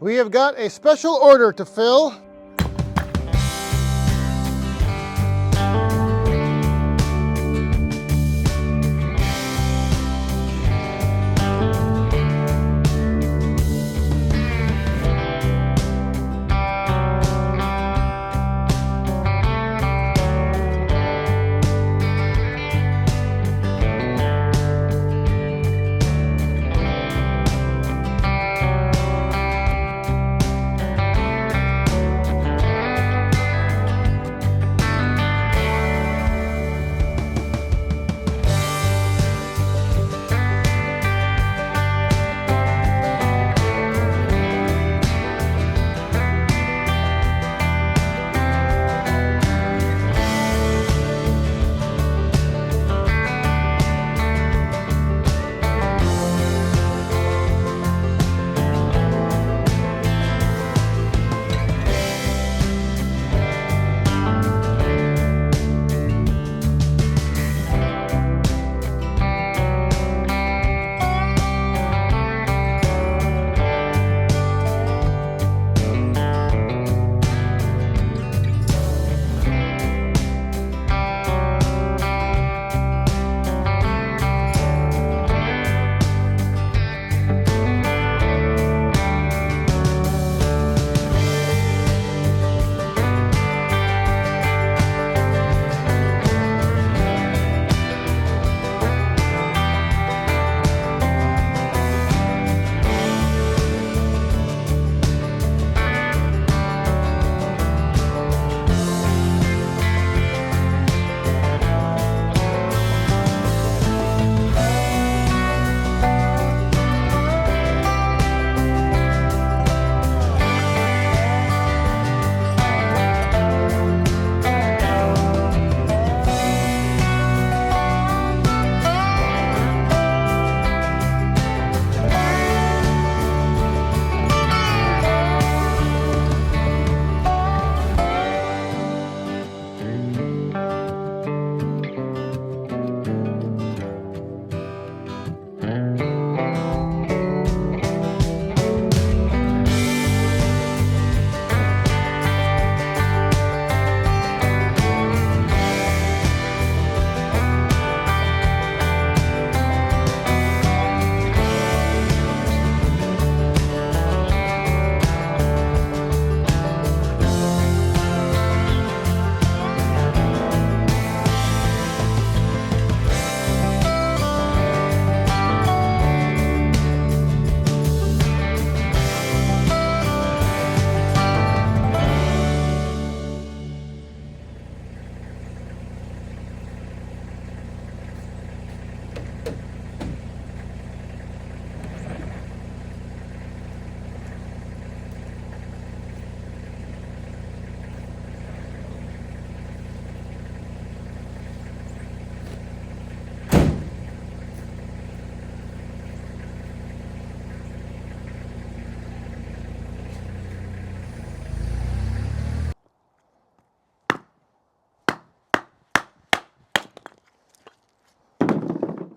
We have got a special order to fill.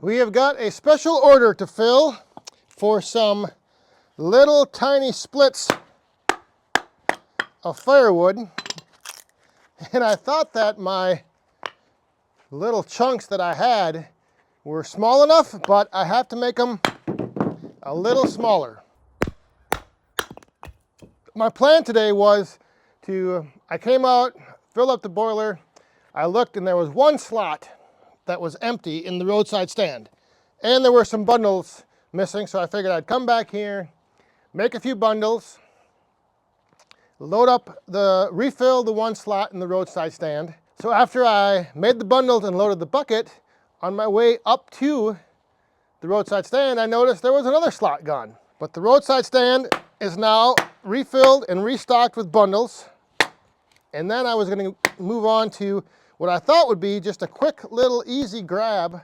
We have got a special order to fill for some little tiny splits of firewood. And I thought that my little chunks that I had were small enough, but I have to make them a little smaller. My plan today was I came out, filled up the boiler, I looked and there was one slot that was empty in the roadside stand. And there were some bundles missing, so I figured I'd come back here, make a few bundles, refill the one slot in the roadside stand. So after I made the bundles and loaded the bucket, on my way up to the roadside stand, I noticed there was another slot gone. But the roadside stand is now refilled and restocked with bundles. And then I was going to move on to what I thought would be just a quick little easy grab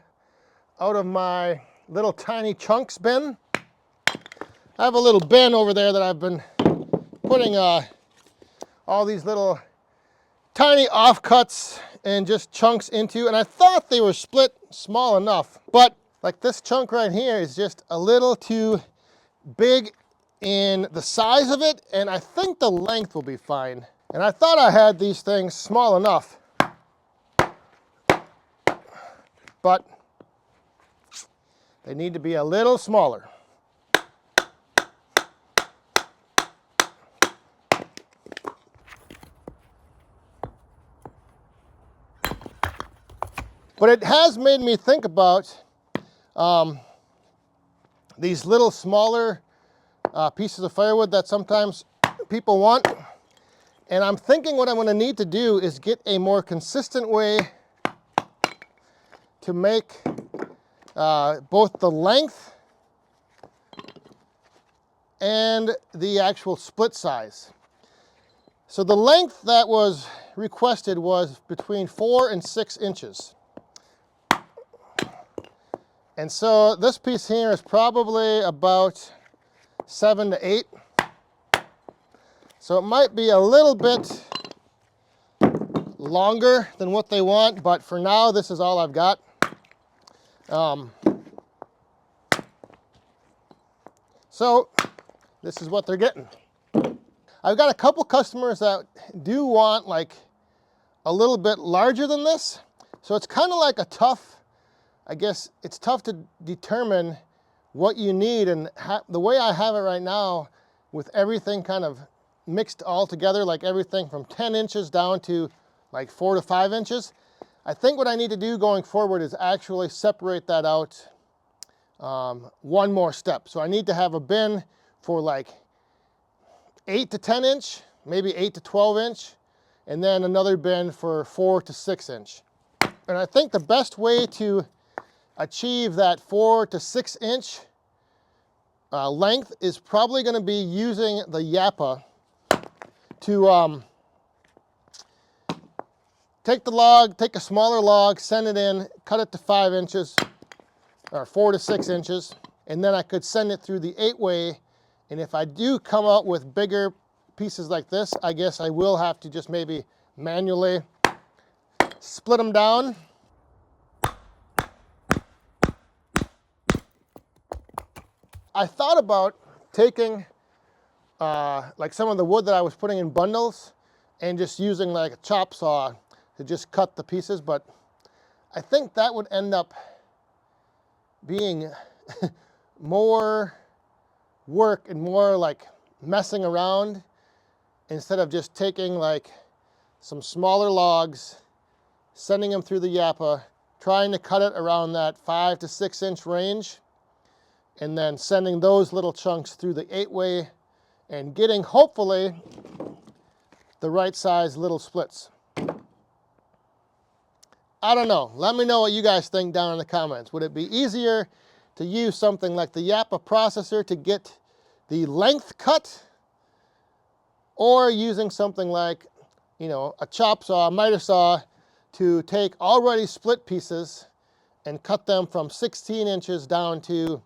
out of my little tiny chunks bin. I have a little bin over there that I've been putting all these little tiny offcuts and just chunks into, and I thought they were split small enough, but like this chunk right here is just a little too big in the size of it, and I think the length will be fine. And I thought I had these things small enough, but they need to be a little smaller. But it has made me think about these little smaller pieces of firewood that sometimes people want. And I'm thinking what I'm going to need to do is get a more consistent way to make both the length and the actual split size. So the length that was requested was between 4 and 6 inches. And so this piece here is probably about 7 to 8. So it might be a little bit longer than what they want, but for now, this is all I've got. So this is what they're getting. I've got a couple customers that do want like a little bit larger than this. So it's kind of like a tough, I guess it's tough to determine what you need. And the way I have it right now, with everything kind of mixed all together, like everything from 10 inches down to like 4 to 5 inches, I think what I need to do going forward is actually separate that out one more step. So I need to have a bin for like 8 to 10 inch, maybe 8 to 12 inch, and then another bin for 4 to 6 inch. And I think the best way to achieve that 4 to 6 inch length is probably going to be using the yappa to take the log, take a smaller log, send it in, cut it to 5 inches or 4 to 6 inches, and then I could send it through the 8-way. And if I do come out with bigger pieces like this, I guess I will have to just maybe manually split them down. I thought about taking like some of the wood that I was putting in bundles and just using like a chop saw to just cut the pieces, but I think that would end up being more work and more like messing around instead of just taking like some smaller logs, sending them through the yappa, trying to cut it around that 5 to 6 inch range, and then sending those little chunks through the 8-way and getting hopefully the right size little splits. I don't know. Let me know what you guys think down in the comments. Would it be easier to use something like the yappa processor to get the length cut, or using something like, you know, a chop saw, a miter saw, to take already split pieces and cut them from 16 inches down to,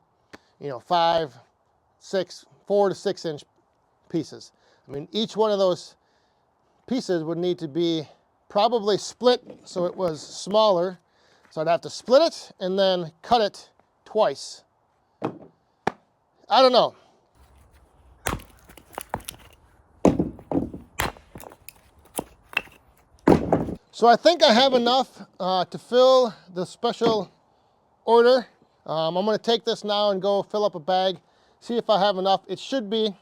you know, 5, 6, 4 to 6 inch pieces. I mean, each one of those pieces would need to be probably split so it was smaller. So I'd have to split it and then cut it twice. I don't know. So I think I have enough to fill the special order. I'm going to take this now and go fill up a bag, see if I have enough. It should be.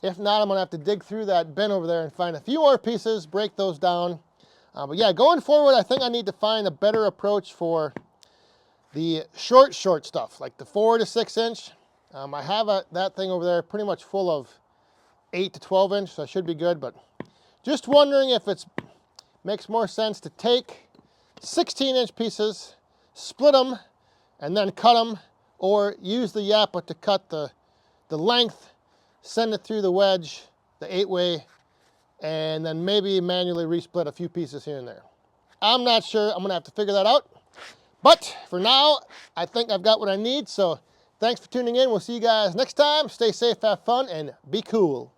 If not, I'm going to have to dig through that bin over there and find a few more pieces, break those down. But yeah, going forward, I think I need to find a better approach for the short stuff, like the 4 to 6 inch. I have that thing over there pretty much full of 8 to 12 inch, so I should be good. But just wondering if it makes more sense to take 16 inch pieces, split them, and then cut them, or use the yappa to cut the length, send it through the wedge, the 8-way, and then maybe manually resplit a few pieces here and there. I'm not sure. I'm gonna have to figure that out. But for now, I think I've got what I need. So thanks for tuning in. We'll see you guys next time. Stay safe, have fun, and be cool.